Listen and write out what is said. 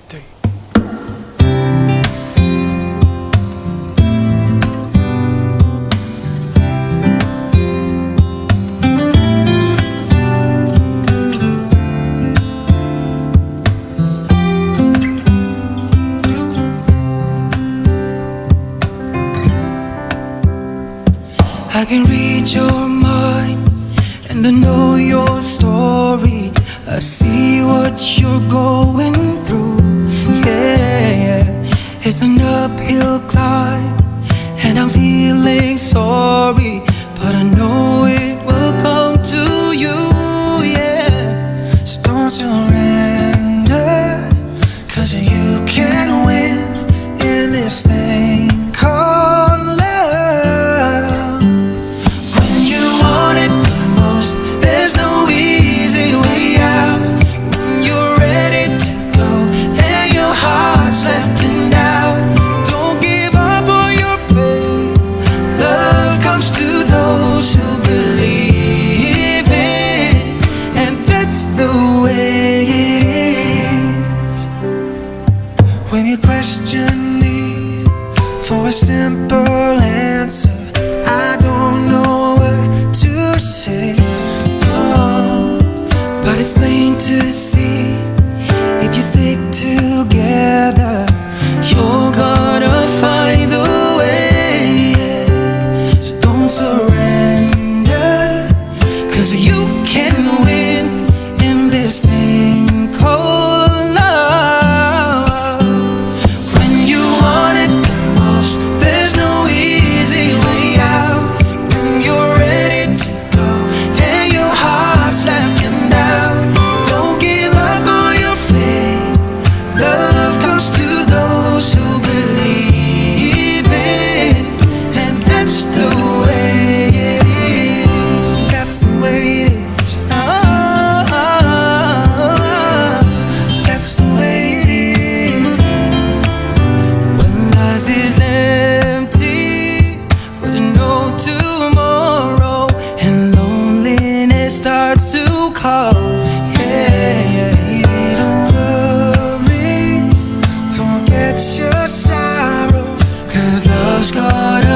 three. I can read your mind and I know your story. I see what you're going through. Yeah, it's an uphill climb and I'm feeling sorry, but I know it will come to you. Yeah, so don't surrender, 'cause you can win in this thing called love. When you want it the most, there's no easy way out. When you're ready to go and your heart's left in doubt, don't give up on your faith. Love comes to those who believe in, and that's the way it is. When you question me for a simple answer, I don't know what to say. Oh, but it's plain to see, if you stick together, you're gonna find the way. So don't surrender, 'cause you can win in this thing called love. When you want it the most, there's no easy way out. When you're ready to go and your heart's left in doubt, don't give up on your faith. Love comes to those who believe in, and that's the way it is. That's the way it is. That's the way it is. When life is empty, with no tomorrow, and loneliness starts to call, yeah, baby, don't worry, forget your sorrow, 'cause love's got a